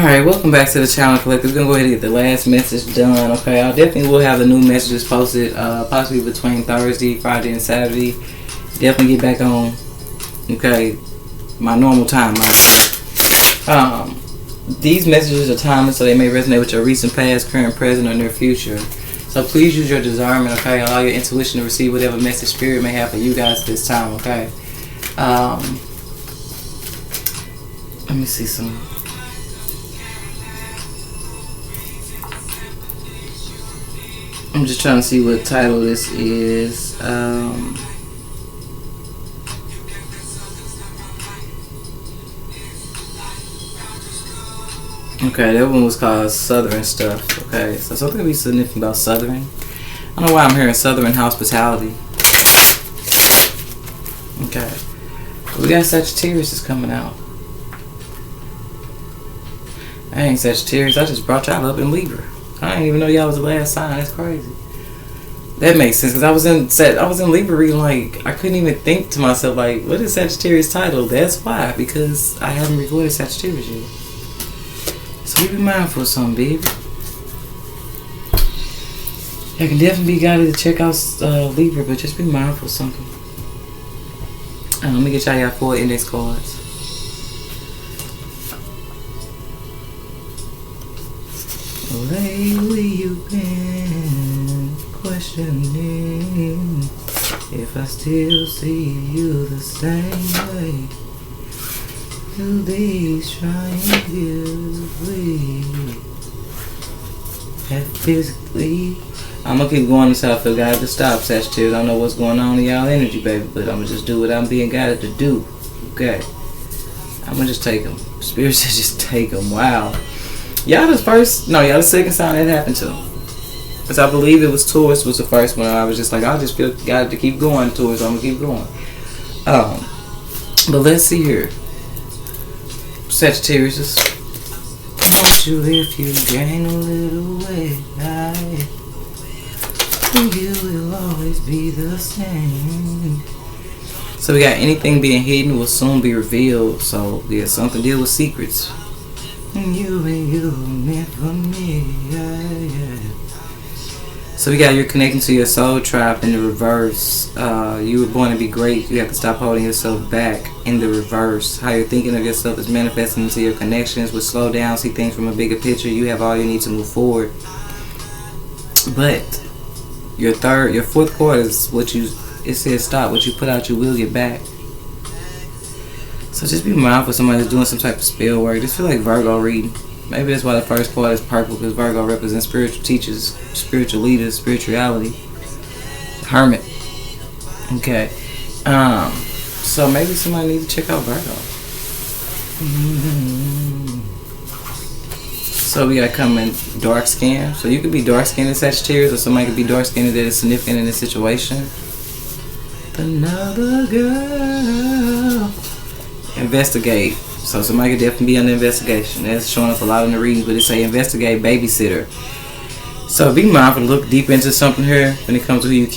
Alright, welcome back to the channel, Collective. We're going to go ahead and get the last message done, okay? I definitely will have the new messages posted, possibly between Thursday, Friday, and Saturday. Definitely get back on, okay, my normal time. These messages are timeless, so they may resonate with your recent past, current, present, or near future. So please use your discernment, okay? Allow your intuition to receive whatever message Spirit may have for you guys this time, okay? Let me see some. I'm just trying to see what title this is. Okay, that one was called Southern Stuff. Okay, so something to be significant about Southern. I don't know why I'm hearing Southern hospitality. Okay, we got Sagittarius is coming out. I ain't Sagittarius. I just brought y'all up in Libra. I didn't even know y'all was the last sign. That's crazy. That makes sense because I was in Libra reading, like I couldn't even think to myself like, what is Sagittarius title? That's why, because I haven't recorded Sagittarius yet. So you be mindful of something, baby. I can definitely be guided to check out Libra, but just be mindful of something. Let me get y'all 4 index cards. Lately you've been questioning if I still see you the same way. Do these triangles lead that physically? I'm gonna keep going until I feel guided to stop, Sagittarius. I don't know what's going on in y'all energy, baby, but I'm gonna just do what I'm being guided to do. Okay, I'm gonna just take them. Spirit says just take them. Wow. Y'all the first, no, y'all the second sign that happened to. Because I believe it was Taurus was the first one. I was just like, I just feel got to keep going, Taurus. I'm going to keep going. But let's see here. Sagittarius, won't you if you gain a little weight, you will always be the same. So we got anything being hidden will soon be revealed. So yeah, something deal with secrets. You meant for me, yeah. So we got you're connecting to your soul tribe in the reverse. You were born to be great. You have to stop holding yourself back in the reverse. How you're thinking of yourself is manifesting into your connections. Will slow down, see things from a bigger picture. You have all you need to move forward. But your fourth quarter is it says stop. What you put out, you will get back. So just be mindful of somebody who's doing some type of spell work. Just feel like Virgo reading. Maybe that's why the first part is purple, because Virgo represents spiritual teachers, spiritual leaders, spirituality. Hermit. Okay. So maybe somebody needs to check out Virgo. So we got coming dark skin. So you could be dark skinned in Sagittarius, or somebody could be dark skinned that is significant in this situation. Another girl. Investigate. So somebody could definitely be under investigation. That's showing up a lot in the readings, but it say investigate, babysitter. So be mindful to look deep into something here when it comes to who you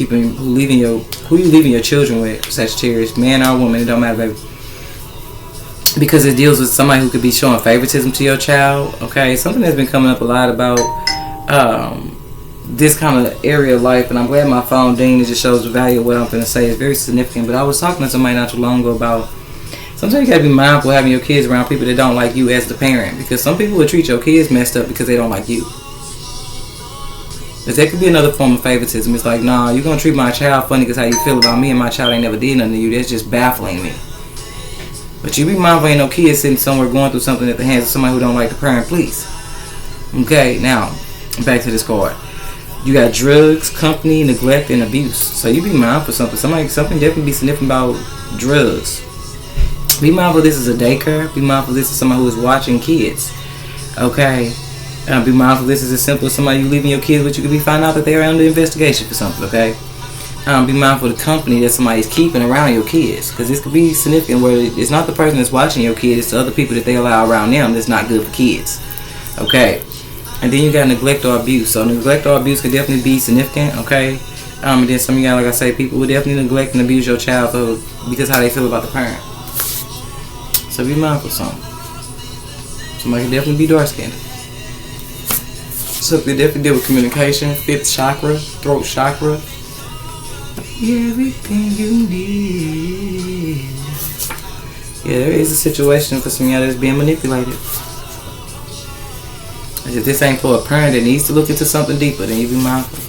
leaving your children with, Sagittarius, man or woman, it don't matter, baby. Because it deals with somebody who could be showing favoritism to your child. Okay, something that's been coming up a lot about this kind of area of life, and I'm glad my phone dinged. It just shows the value of what I'm going to say. It's very significant. But I was talking to somebody not too long ago about sometimes you gotta be mindful of having your kids around people that don't like you as the parent, because some people will treat your kids messed up because they don't like you. But that could be another form of favoritism. It's like, nah, you're gonna treat my child funny because how you feel about me, and my child ain't never did nothing to you. That's just baffling me. But you be mindful, ain't no kids sitting somewhere going through something at the hands of somebody who don't like the parent, please. Okay, now back to this card. You got drugs, company, neglect, and abuse. So you be mindful of something. Something definitely be significant about drugs. Be mindful this is a daycare. Be mindful this is somebody who is watching kids. Okay? Be mindful this is as simple as somebody you leaving your kids with. You could be finding out that they are under investigation for something, okay? Be mindful of the company that somebody's keeping around your kids. Because this could be significant where it's not the person that's watching your kids, it's the other people that they allow around them that's not good for kids. Okay? And then you got neglect or abuse. So neglect or abuse could definitely be significant, okay? And then some of y'all, like I say, people will definitely neglect and abuse your child because how they feel about the parent. So be mindful of something. Somebody can definitely be dark skinned. So they definitely deal with communication, fifth chakra, throat chakra. Everything you need. Yeah, there is a situation for some of y'all that's being manipulated. If this ain't for a parent that needs to look into something deeper, then you be mindful.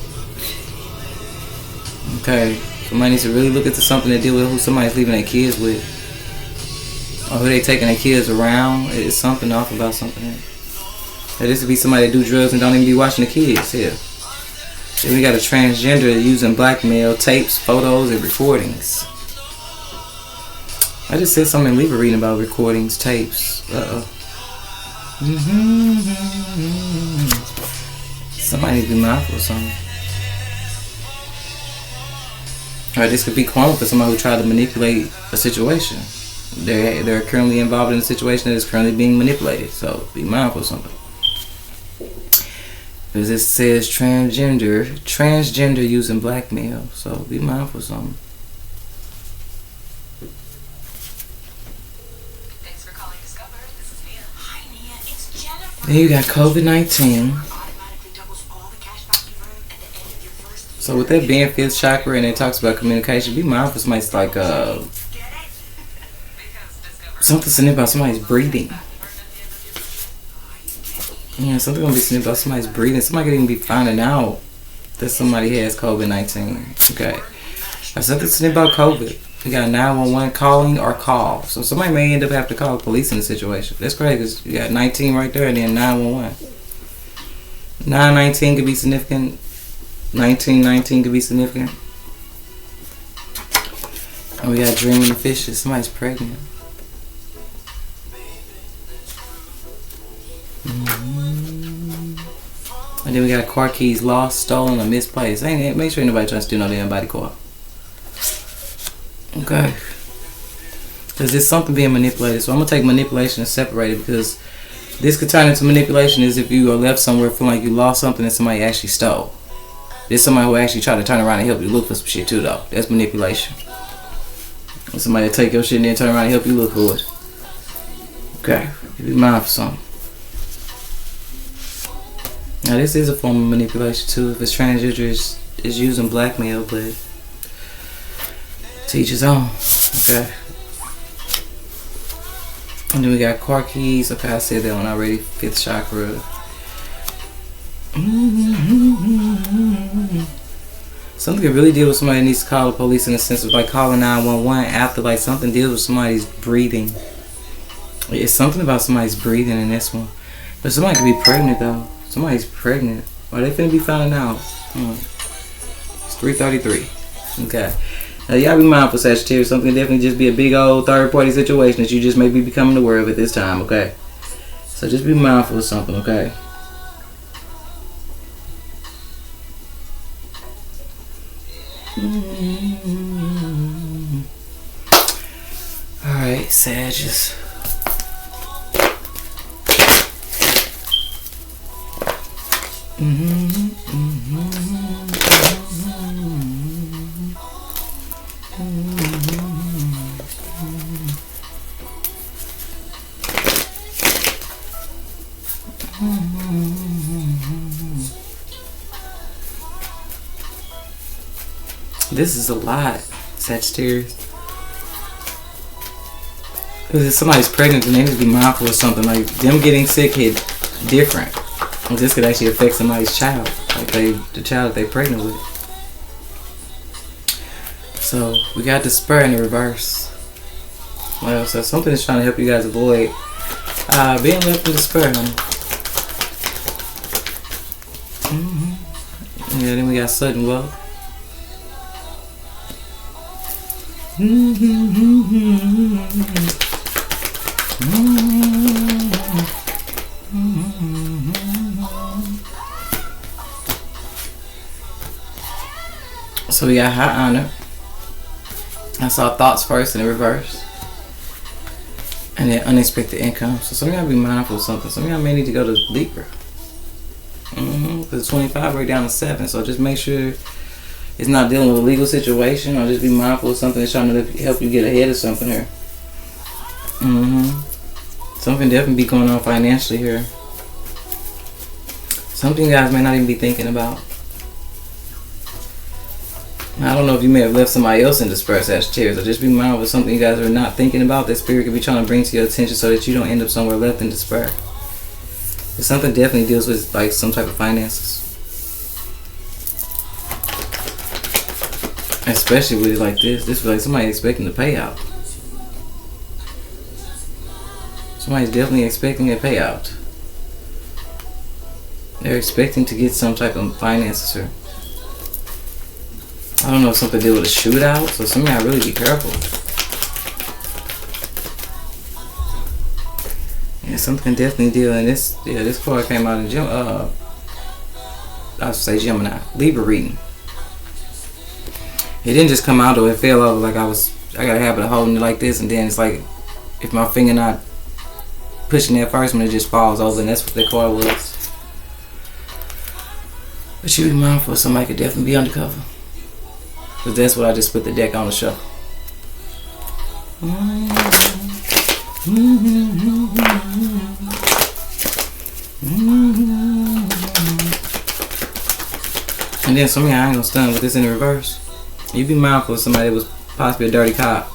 Okay, somebody needs to really look into something to deal with who somebody's leaving their kids with. Or who they taking their kids around. It's something off about something. Now, this would be somebody that do drugs and don't even be watching the kids here. Then we got a transgender using blackmail, tapes, photos, and recordings. I just said something in Libra reading about recordings, tapes. Somebody needs to be mindful of something. Alright, this could be karma for somebody who tried to manipulate a situation. They're currently involved in a situation that is currently being manipulated. So be mindful of something. Because it says transgender using blackmail. So be mindful of something. Thanks for calling Discover. This is Mia. Hi Mia, it's Jennifer. Then you got COVID-19. So with that being fifth chakra and it talks about communication, be mindful of somebody's like something snipped about somebody's breathing. Yeah, something gonna be snipped about somebody's breathing. Somebody could even be finding out that somebody has COVID-19. Okay. Something snipped about COVID. We got 911 calling or call. So somebody may end up having to call the police in the situation. That's crazy because you got 19 right there and then 911. 919 could be significant. 1919 could be significant. And we got dreaming of fishes. Somebody's pregnant. And then we got car keys lost, stolen, or misplaced. Make sure nobody trying to steal no damn body car. Okay. Because there's something being manipulated. So I'm going to take manipulation and separate it, because this could turn into manipulation is if you are left somewhere feeling like you lost something that somebody actually stole. There's somebody who actually tried to turn around and help you look for some shit too, though. That's manipulation. Somebody take your shit and then turn around and help you look for it. Okay. Be mindful for something. Now this is a form of manipulation too. If it's transgender, is using blackmail, but to each his own. Okay. And then we got car keys. Okay, I said that one already. Fifth chakra. Something could really deal with somebody that needs to call the police in the sense of like calling 911 after like something deals with somebody's breathing. It's something about somebody's breathing in this one. But somebody could be pregnant though. Somebody's pregnant. Are they finna be finding out? It's 3:33. Okay. Now y'all be mindful, Sagittarius. Something could definitely just be a big old third party situation that you just may be becoming aware of at this time, okay? So just be mindful of something, okay? Alright, Sagittarius. This is a lot, Sagittarius. Because if somebody's pregnant, then they need to be mindful of something. Like them getting sick hit different. This could actually affect somebody's child, like the child that they're pregnant with. So we got the spur in the reverse. Well, so something is trying to help you guys avoid being left with the spur. Yeah, then we got sudden wealth. So we got high honor. I saw thoughts first in the reverse. And then unexpected income. So some of y'all be mindful of something. Some of y'all may need to go to Libra. Because 25 right down to 7. So just make sure it's not dealing with a legal situation, or just be mindful of something that's trying to help you get ahead of something here. Something definitely be going on financially here. Something you guys may not even be thinking about. I don't know if you may have left somebody else in despair, Sagittarius, or just be mindful of something you guys are not thinking about that spirit could be trying to bring to your attention so that you don't end up somewhere left in despair. If something definitely deals with like some type of finances. Especially with it like this. This is like somebody expecting a payout. Somebody's definitely expecting a payout. They're expecting to get some type of finances here. I don't know if something to do with a shootout, so somebody really be careful. Yeah, something definitely deal in this. Yeah, this card came out in I would say Gemini, Libra reading. It didn't just come out though. It fell over like I got a habit of holding it like this, and then it's like if my finger not pushing that first one, it just falls over, and that's what the card was. But you be mindful, somebody could definitely be undercover. Because that's what I just put the deck on the show. And then some of y'all ain't gonna stun with this in the reverse. You be mindful of somebody that was possibly a dirty cop.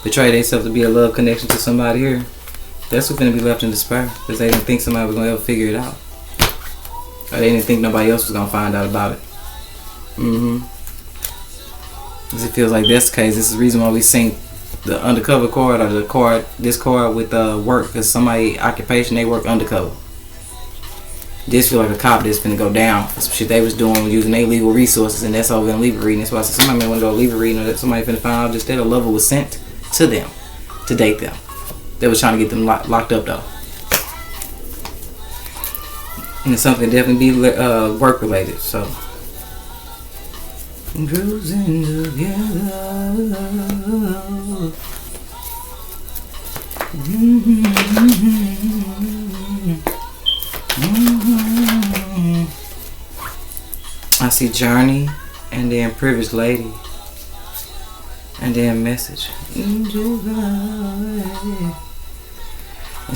Betray themselves to be a love connection to somebody here. That's what's gonna be left in despair. Because they didn't think somebody was gonna ever figure it out. Or they didn't think nobody else was gonna find out about it. Because it feels like that's the case. This is the reason why we seen the undercover card or the card, this card with work. Because somebody occupation, they work undercover. This feel like a cop that's finna go down for some shit they was doing using their legal resources, and that's over in Libra reading. That's why I said somebody may want to go Libra reading, or that somebody finna find out just that a lover was sent to them to date them. They was trying to get them locked up though. And it's something definitely be work related. So cruising together. I see journey, and then privileged lady, and then message. And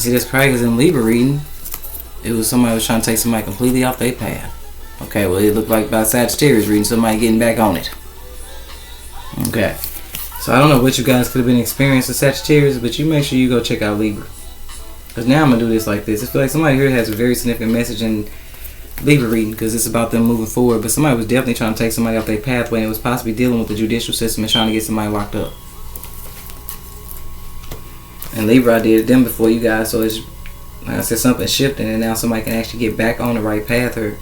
see, that's crazy because in Libra reading, it was somebody was trying to take somebody completely off their path. Okay, well it looked like by Sagittarius reading, somebody getting back on it. Okay, so I don't know what you guys could have been experiencing Sagittarius, but you make sure you go check out Libra. Because now I'm going to do this like this. I feel like somebody here has a very significant message in Libra reading because it's about them moving forward. But somebody was definitely trying to take somebody off their pathway, and it was possibly dealing with the judicial system and trying to get somebody locked up. And Libra, I did them before you guys, so it's, like I said, something shifting, and now somebody can actually get back on the right path or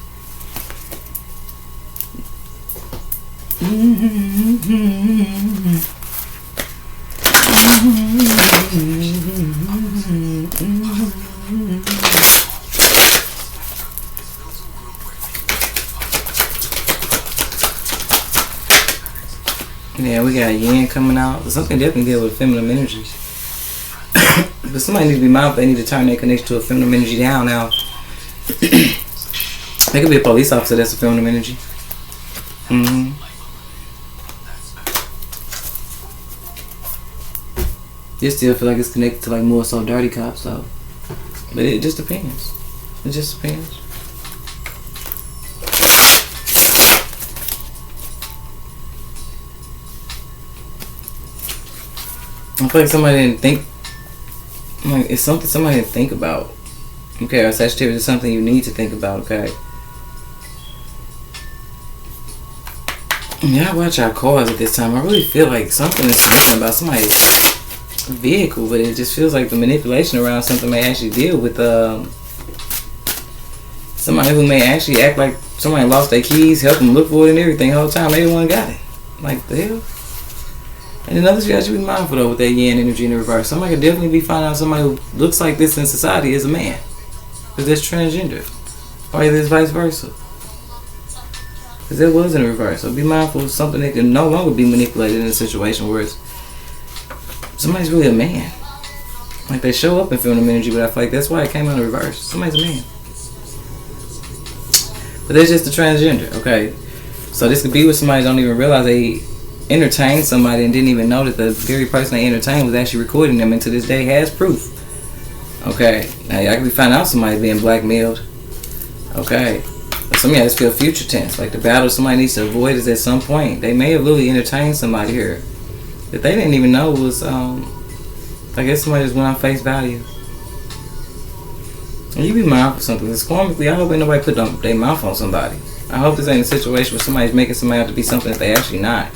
yeah, we got yin coming out. Something definitely deal with feminine energies. But somebody needs to be mindful. They need to turn their connection to a feminine energy down now. They could be a police officer that's a feminine energy. You still feel like it's connected to like more so dirty cops though. But it just depends. It just depends. I feel like somebody didn't think. Like it's something somebody didn't think about. Okay, or Sagittarius is something you need to think about. Okay. Yeah, I watch our cars at this time. I really feel like something is happening about somebody's vehicle, but it just feels like the manipulation around something may actually deal with somebody who may actually act like somebody lost their keys, help them look for it and everything the whole time. They the one got it. Like the hell. And then others, you guys should be mindful though with that yin energy in the reverse. Somebody could definitely be finding out somebody who looks like this in society is a man, because that's transgender, or either it's vice versa. Because it was in the reverse. So be mindful of something that can no longer be manipulated in a situation where it's somebody's really a man. Like they show up in feminine energy, but I feel like that's why it came out in reverse. Somebody's a man. But that's just the transgender, okay? So this could be with somebody who don't even realize they entertained somebody and didn't even know that the very person they entertained was actually recording them, and to this day has proof. Okay, now y'all can be finding out somebody being blackmailed. Okay, but some of y'all just feel future tense. Like the battle somebody needs to avoid is at some point. They may have literally entertained somebody here that they didn't even know was, I guess somebody just went on face value. And you be mindful of something. Because karmically, I hope ain't nobody put their mouth on somebody. I hope this ain't a situation where somebody's making somebody out to be something that they actually not.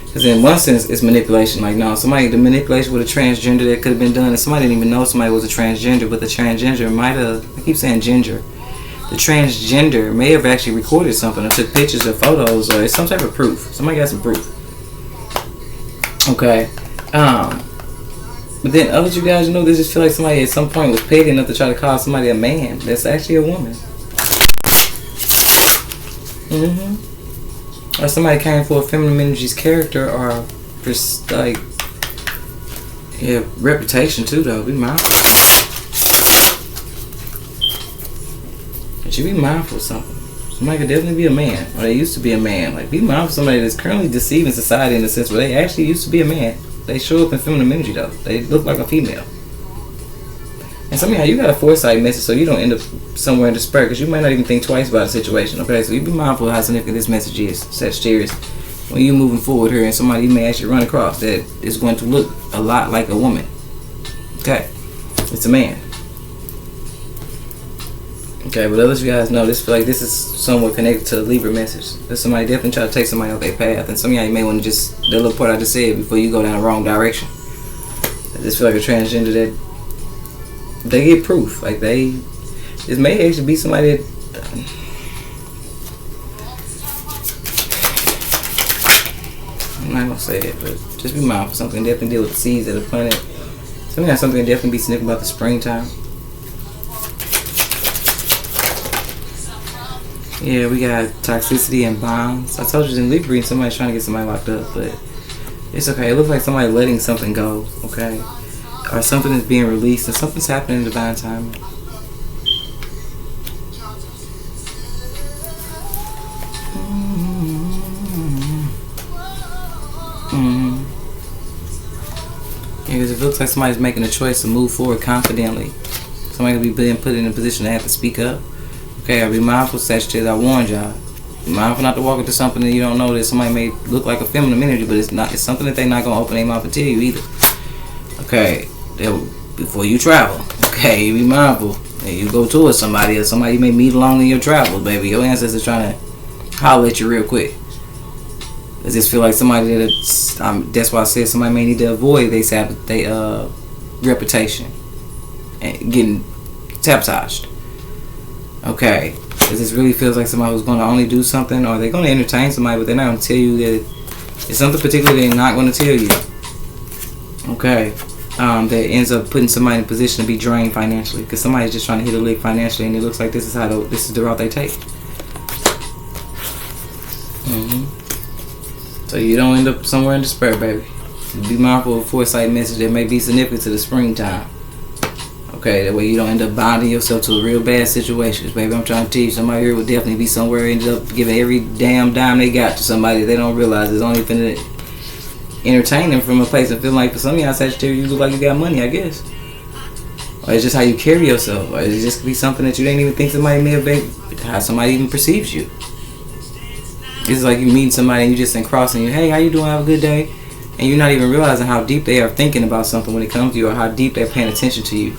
Because in one sense, it's manipulation. Like, no, the manipulation with a transgender that could have been done, and somebody didn't even know somebody was a transgender, but the transgender might have, I keep saying ginger. The transgender may have actually recorded something or took pictures or photos, or it's some type of proof. Somebody got some proof. Okay. But then others you guys know, they just feel like somebody at some point was petty enough to try to call somebody a man that's actually a woman. Or somebody came for a feminine energy's character or just like, yeah, reputation too though. Be mindful. But you be mindful of something. Somebody could definitely be a man, or they used to be a man. Like, be mindful of somebody that's currently deceiving society in the sense where they actually used to be a man. They show up in feminine energy though. They look like a female. And somehow you got a foresight message so you don't end up somewhere in despair, because you might not even think twice about a situation. Okay, so you be mindful of how significant this message is, Sagittarius, when you're moving forward here and somebody you may actually run across that is going to look a lot like a woman. Okay, it's a man. Okay, but others of you guys know this, feel like this is somewhat connected to the Libra message. That somebody definitely try to take somebody off their path, and some of y'all may want to just, that little part I just said before you go down the wrong direction. I just feel like a transgender that they get proof. Like this may actually be somebody that I'm not gonna say it, but just be mindful. Something definitely deal with the seeds of the planet. Something definitely be significant about the springtime. Yeah, we got toxicity and bonds. I told you in Libra somebody's trying to get somebody locked up, but it's okay. It looks like somebody letting something go, okay? Or something is being released and something's happening in divine timing. Yeah, because it looks like somebody's making a choice to move forward confidently. Somebody will be being put in a position to have to speak up. Okay, I'll be mindful, Sagittarius. I warned y'all. Be mindful not to walk into something that you don't know that somebody may look like a feminine energy, but it's not. It's something that they're not gonna open their mouth and tell you either. Okay, before you travel. Okay, you be mindful. And you go towards somebody or somebody you may meet along in your travels, baby. Your ancestors trying to holler at you real quick. I just feel like somebody that's why I said somebody may need to avoid their reputation and getting sabotaged. Okay, it just really feels like somebody who's going to only do something, or they're going to entertain somebody, but they're not going to tell you that it's something particular they're not going to tell you. Okay, that ends up putting somebody in a position to be drained financially, because somebody's just trying to hit a lick financially, and it looks like this is the route they take. So you don't end up somewhere in despair, baby. Be mindful of a foresight message that may be significant to the springtime. Okay, that way you don't end up binding yourself to real bad situations, baby. I'm trying to tell you, somebody here will definitely be somewhere ended up giving every damn dime they got to somebody they don't realize is only finna entertain them from a place and feel like for some of y'all Sagittarius, you look like you got money, I guess. Or it's just how you carry yourself. Or it's just be something that you didn't even think somebody may have been, how somebody even perceives you. It's like you meet somebody and you just in crossing you, hey, how you doing? Have a good day. And you're not even realizing how deep they are thinking about something when it comes to you, or how deep they're paying attention to you.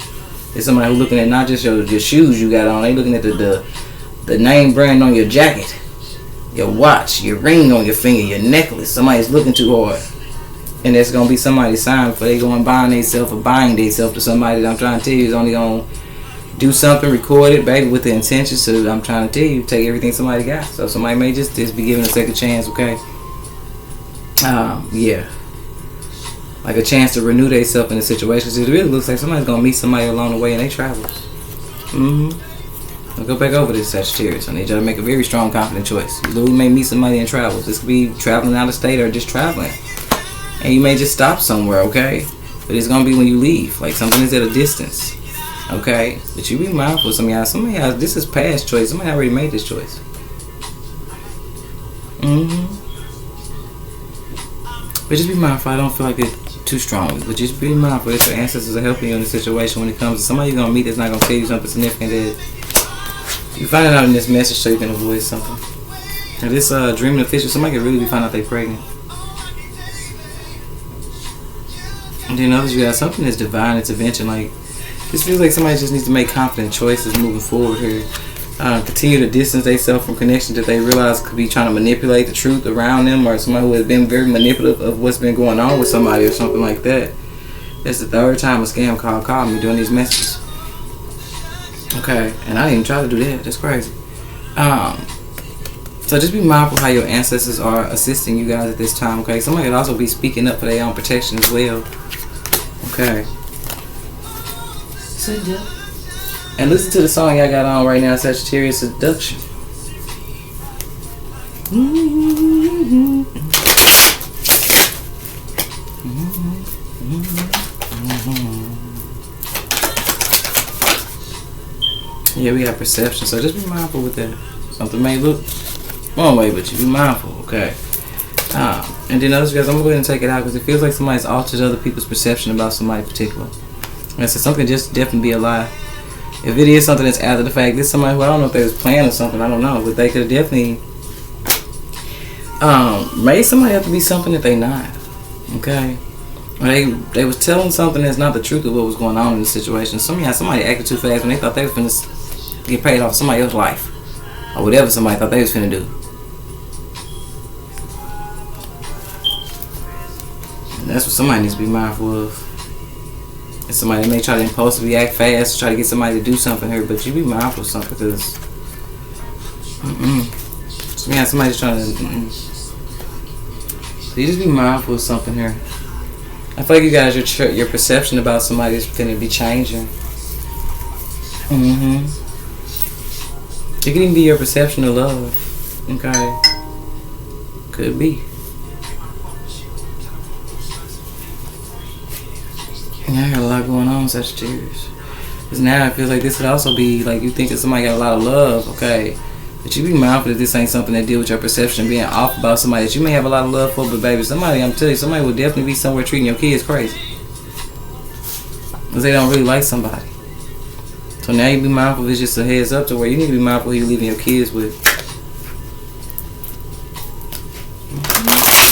It's somebody who's looking at not just your shoes you got on, they looking at the name brand on your jacket, your watch, your ring on your finger, your necklace. Somebody's looking too hard. And there's going to be somebody's sign before they go and buying themselves to somebody that I'm trying to tell you is only going to do something, record it, baby, with the intention. So I'm trying to tell you, take everything somebody got. So somebody may just be given a second chance, okay? Yeah. Like a chance to renew themselves in the situation. It really looks like somebody's going to meet somebody along the way in their travels. I'll go back over this, Sagittarius. I need y'all to make a very strong, confident choice. You literally may meet somebody in travels. This could be traveling out of state or just traveling. And you may just stop somewhere, okay? But it's going to be when you leave. Like something is at a distance. Okay? But you be mindful of some of y'all. This is past choice. Somebody already made this choice. But just be mindful. I don't feel like it's too strongly. But just be mindful that your ancestors are helping you in the situation when it comes to somebody you're going to meet that's not going to tell you something significant that you find it out in this message so you can avoid something. And this dreaming official, somebody could really be finding out they're pregnant. And then others, you got something that's divine intervention. Like, this feels like somebody just needs to make confident choices moving forward here. Continue to distance themselves from connections that they realize could be trying to manipulate the truth around them, or somebody who has been very manipulative of what's been going on with somebody or something like that. That's the third time a scam called me doing these messages. Okay, and I didn't even try to do that. That's crazy. So just be mindful how your ancestors are assisting you guys at this time. Okay, somebody could also be speaking up for their own protection as well. Okay. And listen to the song y'all got on right now, Sagittarius Seduction. Yeah, we got perception, so just be mindful with that. Something may look one way, but you be mindful, okay? And then others, guys, I'm going to go ahead and take it out because it feels like somebody's altered other people's perception about somebody in particular. And so something just definitely be a lie. If it is something that's after the fact, this is somebody who I don't know if they was planning or something, I don't know, but they could have definitely made somebody have to be something that they not, okay? Or they was telling something that's not the truth of what was going on in the situation. Somebody acted too fast when they thought they was finna get paid off somebody else's life or whatever somebody thought they was finna do. And that's what somebody needs to be mindful of. And somebody may try to impulsively act fast to try to get somebody to do something here, but you be mindful of something because somebody's trying to So you just be mindful of something here. I feel like you guys, your perception about somebody is going to be changing. It can even be your perception of love. Okay. Could be. Yeah, I got a lot going on, Sagittarius. Because now it feels like this could also be like you think that somebody got a lot of love, okay? But you be mindful that this ain't something that deal with your perception being off about somebody that you may have a lot of love for, but baby, somebody, I'm telling you, somebody will definitely be somewhere treating your kids crazy. Because they don't really like somebody. So now you be mindful, it's just a heads up to where you need to be mindful who you leaving your kids with.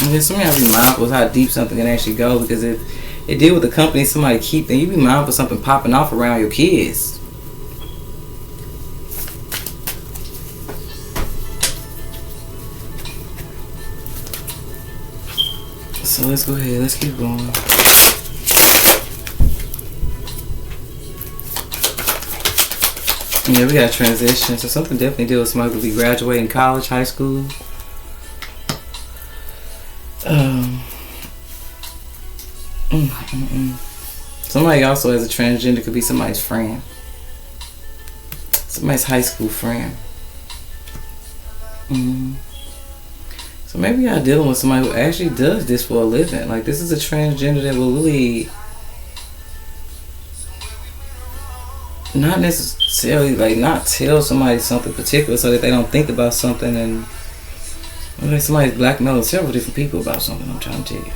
And then somebody be mindful of how deep something can actually go, because if it deal with the company somebody keep, then you be mindful of something popping off around your kids. So let's go ahead, let's keep going. Yeah, we got a transition, so something definitely deal with somebody who will be graduating college, high school. Somebody also as a transgender could be somebody's friend. Somebody's high school friend. So maybe y'all dealing with somebody who actually does this for a living. Like, this is a transgender that will really not necessarily, like, not tell somebody something particular so that they don't think about something, and like somebody's blackmailing several different people about something, I'm trying to tell you.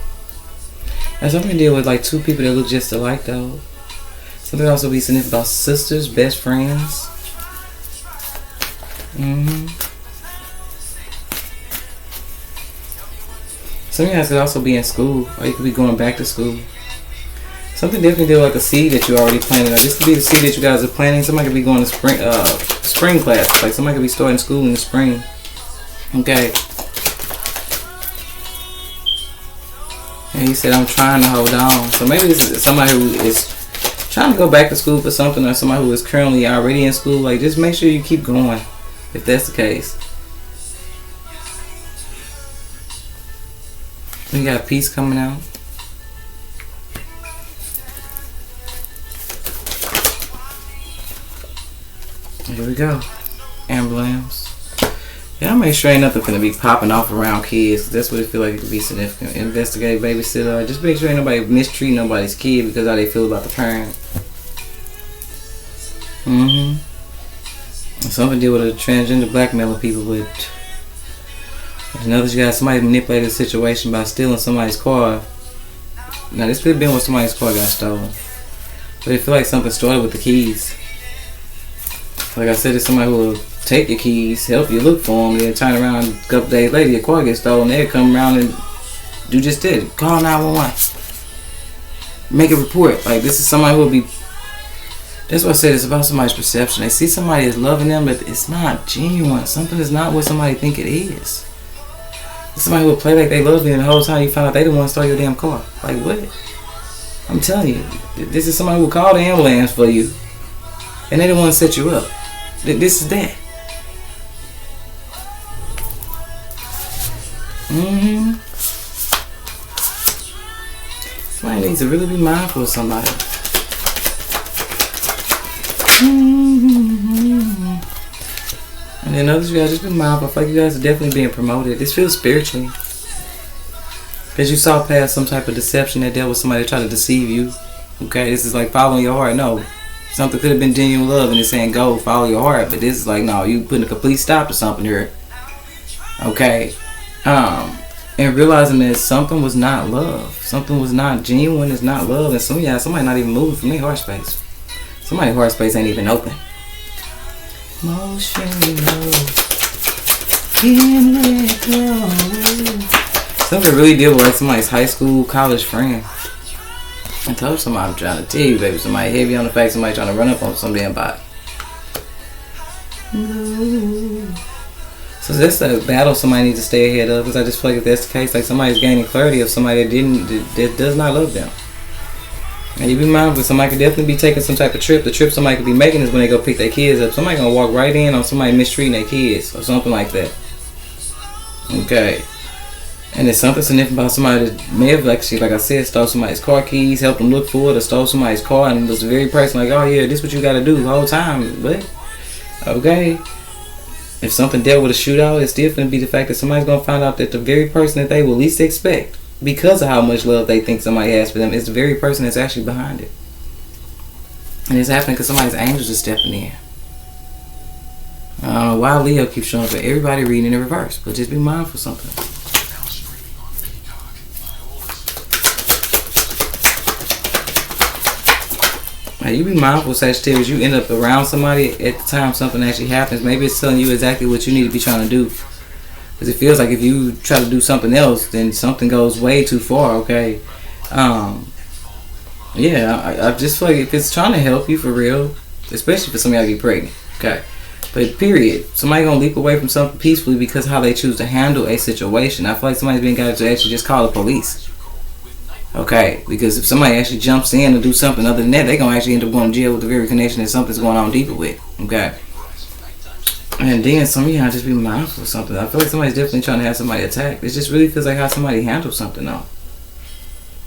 And something deal with like two people that look just alike though. Something also be significant about sisters, best friends. Some of you guys could also be in school, or you could be going back to school. Something definitely deal like a seed that you already planted. Like, this could be the seed that you guys are planting. Somebody could be going to spring class. Like, somebody could be starting school in the spring. Okay. And he said, I'm trying to hold on. So maybe this is somebody who is trying to go back to school for something, or somebody who is currently already in school. Like, just make sure you keep going if that's the case. We got peace coming out. Here we go. Emblems. Yeah, I'll make sure ain't nothing gonna be popping off around kids. That's what it feel like it could be significant. Investigate, babysitter. Just make sure ain't nobody mistreating nobody's kid because how they feel about the parent. Something to deal with a transgender blackmailing people with. Another, you got somebody manipulating the situation by stealing somebody's car. Now this could have been when somebody's car got stolen. But it feel like something started with the keys. Like I said, it's somebody who will take your keys, help you look for them, then turn around a couple days later, your car gets stolen, they'll come around and do just that. Call 911. Make a report. Like, this is somebody who will be... That's what I said, it's about somebody's perception. They see somebody as loving them, but it's not genuine. Something is not what somebody think it is. It's somebody who will play like they love you, and the whole time you find out they the one stole your damn car. Like, what? I'm telling you, this is somebody who will call the ambulance for you, and they the one set you up. This is that. Somebody needs to really be mindful of somebody. And then others, you guys, just be mindful. I feel like you guys are definitely being promoted. This feels spiritually. Because you saw past some type of deception that dealt with somebody that tried to deceive you. Okay, this is like following your heart. No, something could have been genuine love and it's saying go, follow your heart. But this is like, no, you putting a complete stop to something here. Okay. And realizing that something was not love. Something was not genuine, it's not love. And some of y'all, somebody not even moving from their heart space. Somebody's heart space ain't even open. Motion, can't let go. Something really deal with like somebody's high school, college friend. I told somebody, I'm trying to tell you, baby, somebody heavy on the fact, somebody trying to run up on some damn body. So that's a battle somebody needs to stay ahead of, because I just feel like if that's the case, like somebody's gaining clarity of somebody that does not love them. And you be mindful, somebody could definitely be taking some type of trip. The trip somebody could be making is when they go pick their kids up. Somebody gonna walk right in on somebody mistreating their kids or something like that. Okay. And there's something significant about somebody that may have, like I said, stole somebody's car keys, helped them look for it, or stole somebody's car, and was the very person like, oh yeah, this is what you gotta do the whole time. But, okay. If something dealt with a shootout, it's still gonna be the fact that somebody's gonna find out that the very person that they will least expect, because of how much love they think somebody has for them, is the very person that's actually behind it. And it's happening because somebody's angels are stepping in. I don't know why Leo keeps showing up, but everybody reading in reverse. But just be mindful of something. Now, you be mindful, Sagittarius. You end up around somebody at the time something actually happens. Maybe it's telling you exactly what you need to be trying to do. Because it feels like if you try to do something else, then something goes way too far, okay? Yeah, I just feel like if it's trying to help you for real, especially for somebody to get pregnant, okay? But period, somebody gonna leap away from something peacefully because of how they choose to handle a situation. I feel like somebody's being got to actually just call the police. Okay, because if somebody actually jumps in and do something other than that, they're gonna actually end up going to jail with the very connection that something's going on deeper with. Okay. And then some of y'all just be mindful of something. I feel like somebody's definitely trying to have somebody attacked. It just really feels like how somebody handles something though.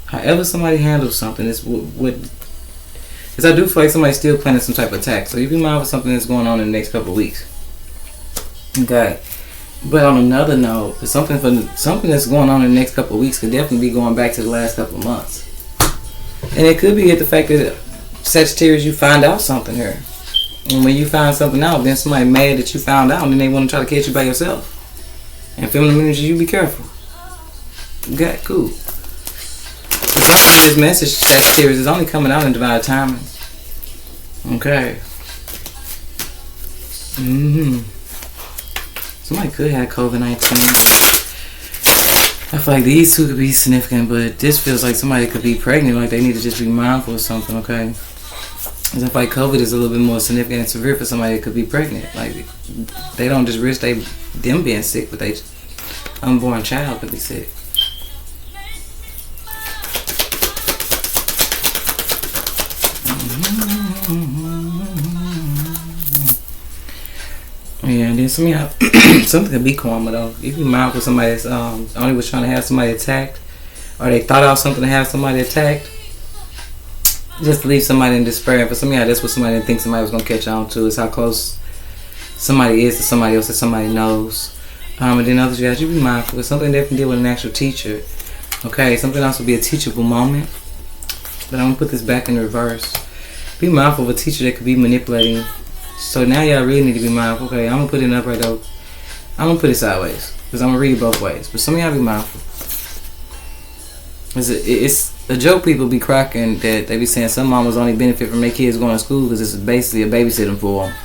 However somebody handles something is what because I do feel like somebody's still planning some type of attack. So you be mindful of something that's going on in the next couple of weeks. Okay. But on another note, something that's going on in the next couple of weeks could definitely be going back to the last couple of months. And it could be at the fact that Sagittarius, you find out something here. And when you find something out, then somebody mad that you found out and then they want to try to catch you by yourself. And feminine energy, you be careful. Okay, cool. But this message, Sagittarius, is only coming out in divine timing. Okay. Somebody could have COVID-19. I feel like these two could be significant, but this feels like somebody could be pregnant. Like they need to just be mindful of something, okay? Because I feel like COVID is a little bit more significant and severe for somebody that could be pregnant. Like they don't just risk them being sick, but they unborn child could be sick. Yeah, and then something could be karma though. You can be mindful of somebody that's only was trying to have somebody attacked, or they thought out something to have somebody attacked, just to leave somebody in despair. And for some of y'all, that's what somebody didn't think somebody was gonna catch on to, is how close somebody is to somebody else that somebody knows. And then others, you guys, you be mindful because something definitely deal with an actual teacher. Okay, something else will be a teachable moment. But I'm gonna put this back in reverse. Be mindful of a teacher that could be manipulating. So now y'all really need to be mindful. Okay, I'm gonna put it up right though. I'm gonna put it sideways because I'm gonna read it both ways. But some of y'all be mindful. It's the joke people be cracking that they be saying some mamas only benefit from their kids going to school because it's basically a babysitting for them.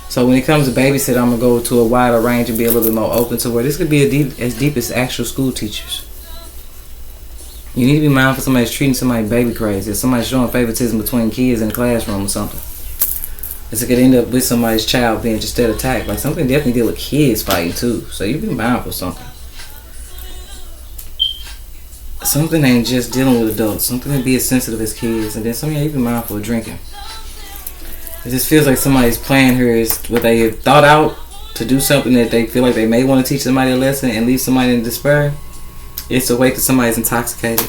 So when it comes to babysitting, I'm gonna go to a wider range and be a little bit more open to where this could be as deep as actual school teachers. You need to be mindful of somebody's treating somebody baby crazy, if somebody's showing favoritism between kids in the classroom or something. Because it could end up with somebody's child being just that attacked. Like something definitely deal with kids fighting too. So you be mindful of something. Something ain't just dealing with adults. Something can be as sensitive as kids. And then some of y'all be mindful of drinking. It just feels like somebody's plan here is what they have thought out to do something that they feel like they may want to teach somebody a lesson and leave somebody in despair. It's a way that somebody's intoxicated.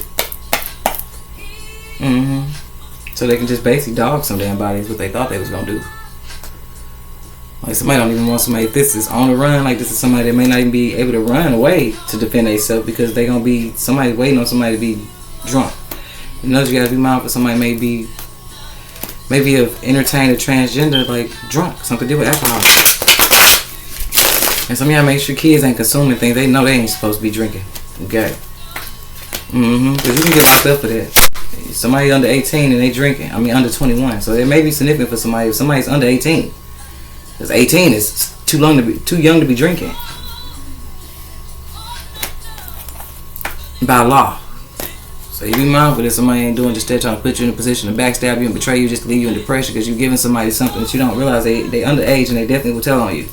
So they can just basically dog some damn body is what they thought they was gonna do. Like somebody don't even want somebody, if this is on the run, like this is somebody that may not even be able to run away to defend themselves because they gonna be somebody waiting on somebody to be drunk. You know, you gotta be mindful somebody maybe have entertained a transgender like drunk, something to do with alcohol. And some of y'all make sure kids ain't consuming things they know they ain't supposed to be drinking. Okay. Because you can get locked up for that. Somebody under 18 and they drinking. I mean under 21. So it may be significant for somebody if somebody's under 18. Because 18 is too young to be drinking. By law. So you be mindful that somebody ain't doing just that trying to put you in a position to backstab you and betray you just to leave you in depression because you're giving somebody something that you don't realize they underage and they definitely will tell on you.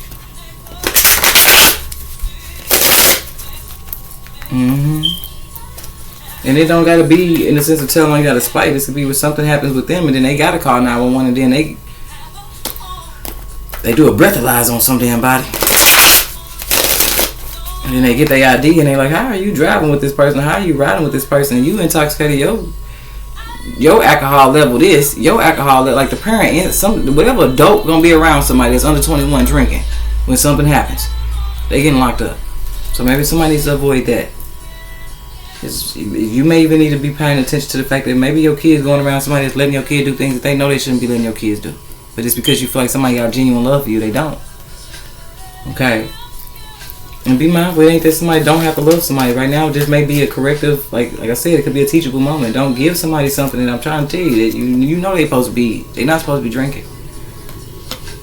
And it don't gotta be in the sense of telling on you out of spite. This could be when something happens with them and then they gotta call 911 and then they do a breathalyzer on some damn body. And then they get their ID and they like, how are you driving with this person? How are you riding with this person? You intoxicated your alcohol level your alcohol level, like the parent, whatever adult gonna be around somebody that's under 21 drinking when something happens. They getting locked up. So maybe somebody needs to avoid that. You may even need to be paying attention to the fact that maybe your kid's going around somebody that's letting your kid do things that they know they shouldn't be letting your kids do. But it's because you feel like somebody got genuine love for you, they don't. Okay? And be mindful, it ain't that somebody don't have to love somebody. Right now, it just may be a corrective, like I said, it could be a teachable moment. Don't give somebody something that I'm trying to tell you that you know they're not supposed to be drinking.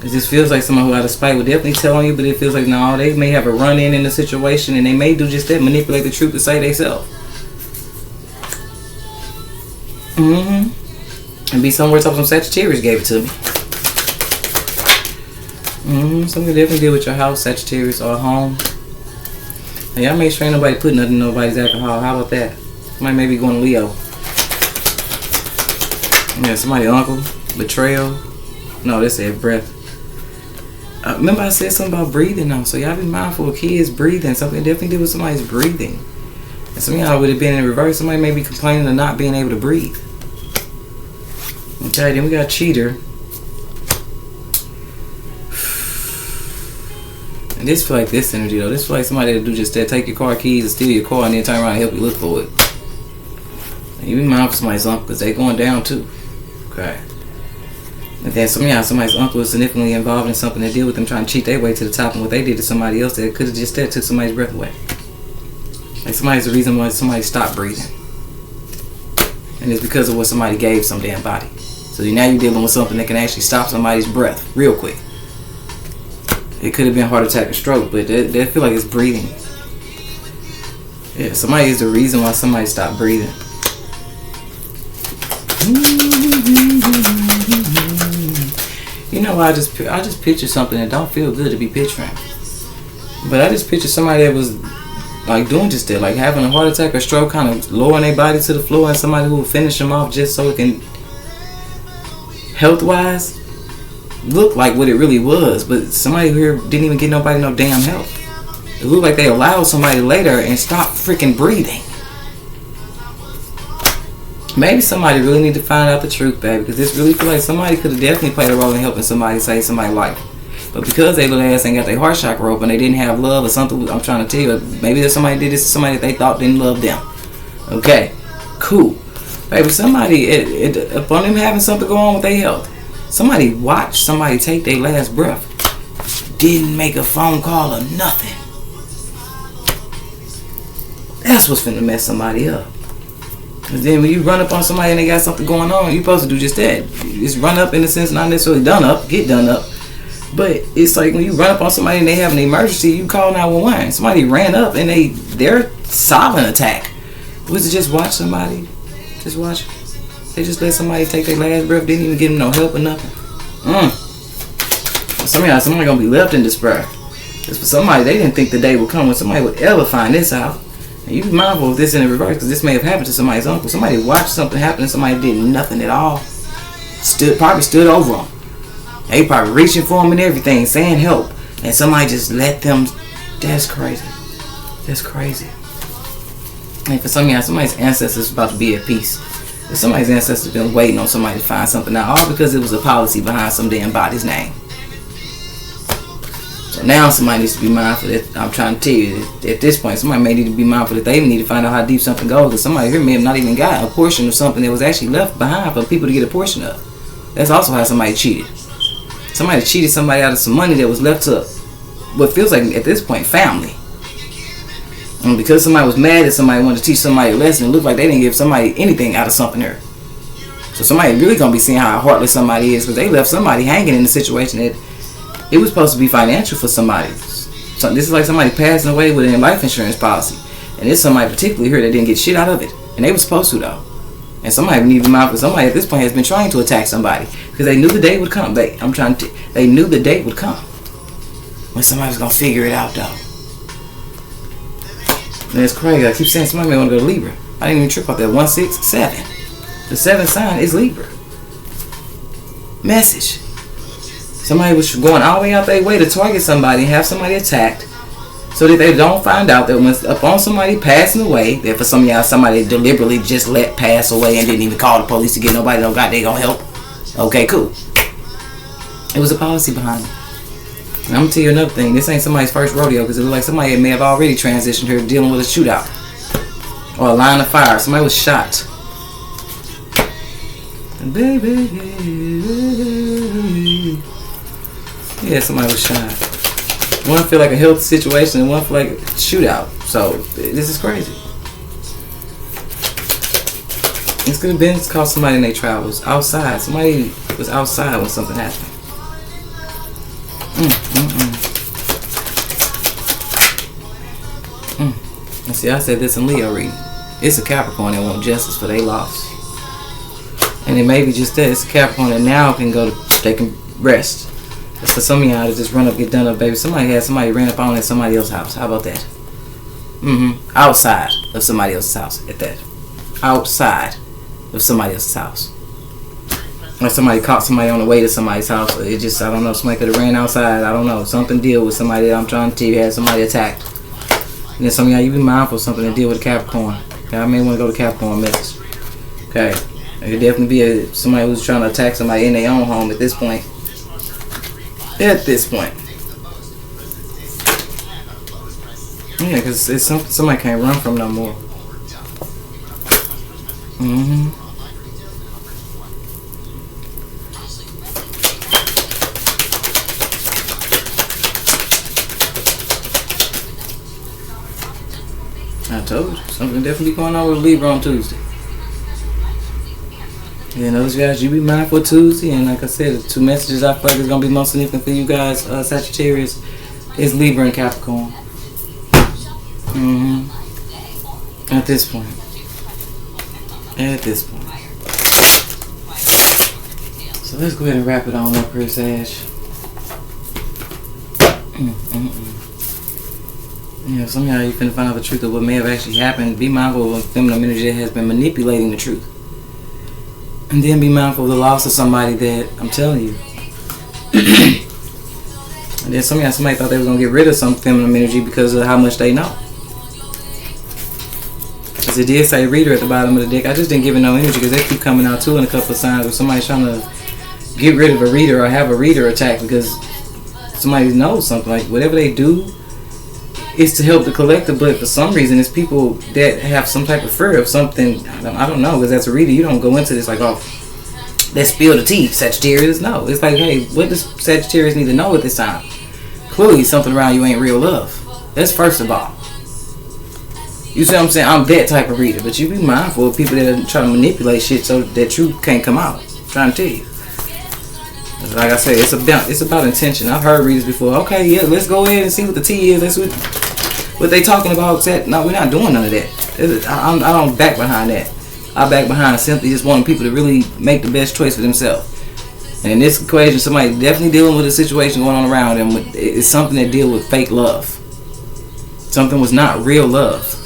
It just feels like someone who out of spite would definitely tell on you, but it feels like no, they may have a run-in in the situation and they may do just that, manipulate the truth to say they self. And be somewhere top some Sagittarius gave it to me. Something definitely deal with your house, Sagittarius, or home. Hey, y'all make sure ain't nobody put nothing in nobody's alcohol. How about that? Somebody may be going to Leo. Yeah, somebody uncle, betrayal. No, they said breath. Remember I said something about breathing though. So y'all be mindful of kids breathing. Something definitely deal with somebody's breathing. And some of y'all would have been in reverse. Somebody may be complaining of not being able to breathe. Okay, then we got cheater. And this feel like this energy though. This feel like somebody that do just that, take your car keys and steal your car and then turn around and help you look for it. And you be mindful of somebody's uncle because they going down too. Okay. And then some of y'all, somebody's uncle is significantly involved in something that deal with them trying to cheat their way to the top and what they did to somebody else that could have just took somebody's breath away. Like somebody's the reason why somebody stopped breathing. And it's because of what somebody gave some damn body. So now you're dealing with something that can actually stop somebody's breath real quick. It could have been heart attack or stroke, but they feel like it's breathing. Yeah, somebody is the reason why somebody stopped breathing. You know, I just picture something that don't feel good to be picturing. But I just picture somebody that was like doing just that, like having a heart attack or stroke, kind of lowering their body to the floor, and somebody who will finish them off just so it can, health-wise, look like what it really was. But somebody here didn't even get nobody no damn help. It looked like they allowed somebody later and stopped freaking breathing. Maybe somebody really need to find out the truth, baby, because this really feel like somebody could have definitely played a role in helping somebody save somebody's life. But because they little ass ain't got their heart chakra open, they didn't have love or something. I'm trying to tell you, maybe that somebody did this to somebody that they thought didn't love them. Okay, cool, baby. Somebody, upon them having something go on with their health, somebody watched somebody take their last breath, didn't make a phone call or nothing. That's what's finna mess somebody up. And then when you run up on somebody and they got something going on, you're supposed to do just that. Just run up in the sense, not necessarily get done up. But it's like when you run up on somebody and they have an emergency, you call 911. Somebody ran up and they're silent attack. Was it just watch somebody? Just watch. They just let somebody take their last breath, didn't even give them no help or nothing. Somebody gonna be left in despair. It's for somebody, they didn't think the day would come when somebody would ever find this out. And you be mindful of this in the reverse, because this may have happened to somebody's uncle. Somebody watched something happen and somebody did nothing at all. Probably stood over them. They probably reaching for them and everything, saying help. And somebody just let them. That's crazy. That's crazy. And for some of y'all, somebody's ancestors about to be at peace. If somebody's ancestors been waiting on somebody to find something out, all because it was a policy behind some damn body's name. So now somebody needs to be mindful that, I'm trying to tell you, at this point, somebody may need to be mindful that they need to find out how deep something goes, because somebody here may have not even got a portion of something that was actually left behind for people to get a portion of. That's also how somebody cheated. Somebody cheated somebody out of some money that was left to what feels like, at this point, family. And because somebody was mad that somebody wanted to teach somebody a lesson, it looked like they didn't give somebody anything out of something there. So somebody really going to be seeing how heartless somebody is, because they left somebody hanging in a situation that it was supposed to be financial for somebody. So this is like somebody passing away with a life insurance policy. And it's somebody particularly here that didn't get shit out of it. And they were supposed to, though. And somebody needs to mind, somebody at this point has been trying to attack somebody, because they knew the day would come. They knew the day would come when somebody's going to figure it out, though. And it's crazy. I keep saying somebody may want to go to Libra. I didn't even trip off that 167. The 7th sign is Libra. Message. Somebody was going all the way out their way to target somebody and have somebody attacked, so that they don't find out that when upon somebody passing away, that for some of y'all, somebody deliberately just let pass away and didn't even call the police to get nobody no God they gonna help. Okay, cool. It was a policy behind it. And I'm gonna tell you another thing. This ain't somebody's first rodeo, because it looks like somebody may have already transitioned here dealing with a shootout or a line of fire. Somebody was shot. Baby, yeah, somebody was shot. One feel like a health situation and one feel like a shootout. So this is crazy. It's gonna be cause somebody in their travels outside. Somebody was outside when something happened. And see, I said this in Leo reading. It's a Capricorn that want justice for their loss. And it may be just that. It's a Capricorn that now they can rest. It's for some of y'all to just run up, get done up, baby. Somebody ran up on at somebody else's house. How about that? Outside of somebody else's house at that. Outside of somebody else's house. Or somebody caught somebody on the way to somebody's house. It just, I don't know, somebody could have ran outside. I don't know. Something deal with somebody that I'm trying to tell you had somebody attacked. And then some of y'all, you be mindful of something to deal with a Capricorn. Y'all may want to go to Capricorn message. Okay. It could definitely be somebody who's trying to attack somebody in their own home at this point. At this point. Yeah, because it's something somebody can't run from no more. I told you. Something definitely going on with Libra on Tuesday. Yeah, those guys, you be mindful Tuesday, and like I said, the two messages I feel like is going to be most significant for you guys, Sagittarius, is Libra and Capricorn. At this point. So let's go ahead and wrap it on up here, Sag. Yeah, somehow you finna find out the truth of what may have actually happened. Be mindful of feminine energy that has been manipulating the truth. And then be mindful of the loss of somebody that, I'm telling you. And then somebody thought they were going to get rid of some feminine energy because of how much they know. Because it did say reader at the bottom of the deck. I just didn't give it no energy because they keep coming out too in a couple of signs where somebody's trying to get rid of a reader or have a reader attack because somebody knows something. Like whatever they do is to help the collective, but for some reason it's people that have some type of fear of something. I don't know, because as a reader you don't go into this like, oh, let's spill the tea, Sagittarius. No, it's like, hey, what does Sagittarius need to know at this time? Clearly something around you ain't real love. That's first of all. You see what I'm saying? I'm that type of reader. But you be mindful of people that are trying to manipulate shit so that you can't come out. I'm trying to tell you. Like I said, it's about intention. I've heard readers before. Okay, yeah, let's go ahead and see what the tea is. That's what they talking about. No, we're not doing none of that. I don't back behind that. I back behind simply just wanting people to really make the best choice for themselves. And in this equation, somebody definitely dealing with a situation going on around them. It's something that deal with fake love. Something was not real love.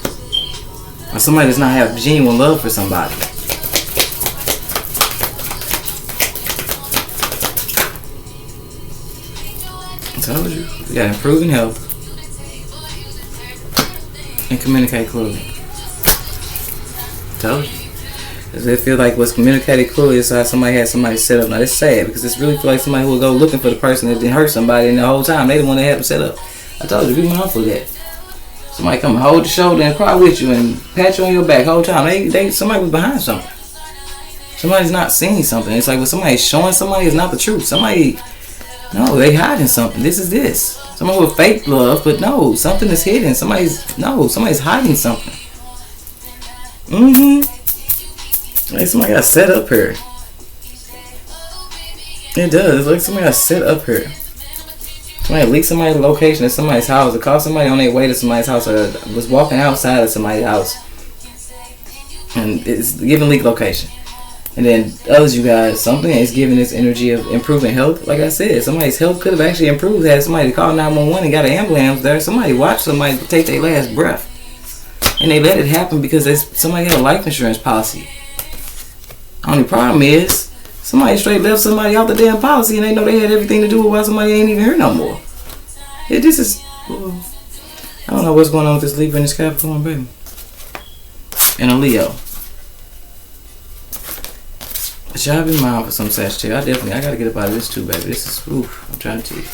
Or somebody does not have genuine love for somebody. I told you. We got improving health. And communicate clearly. I told you. Does it feel like what's communicated clearly is how somebody had somebody set up? Now, it's sad because it's really feel like somebody who will go looking for the person that didn't hurt somebody, and the whole time they the one that had them set up. I told you, be mindful of that. Somebody come hold your shoulder and cry with you and pat you on your back the whole time. Somebody was behind something. Somebody's not seeing something. It's like when somebody's showing somebody is not the truth. No, they hiding something. This is this. Someone with fake love, but no, something is hidden. Somebody's hiding something. Like somebody got set up here. It does. It's like somebody got set up here. Somebody leaked somebody's location at somebody's house, or called somebody on their way to somebody's house, or was walking outside of somebody's house, and it's giving leak location. And then others, you guys, something is giving this energy of improving health. Like I said, somebody's health could have actually improved had somebody called 911 and got an ambulance there. Somebody watched somebody take their last breath, and they let it happen because somebody had a life insurance policy. Only problem is somebody straight left somebody off the damn policy, and they know they had everything to do with why somebody ain't even here no more. Yeah, this is. I don't know what's going on with this Libra and this Capricorn, baby, and a Leo. But y'all be mindful for some Sagittarius. I gotta get up out of this too, baby. This is, I'm trying to tell you.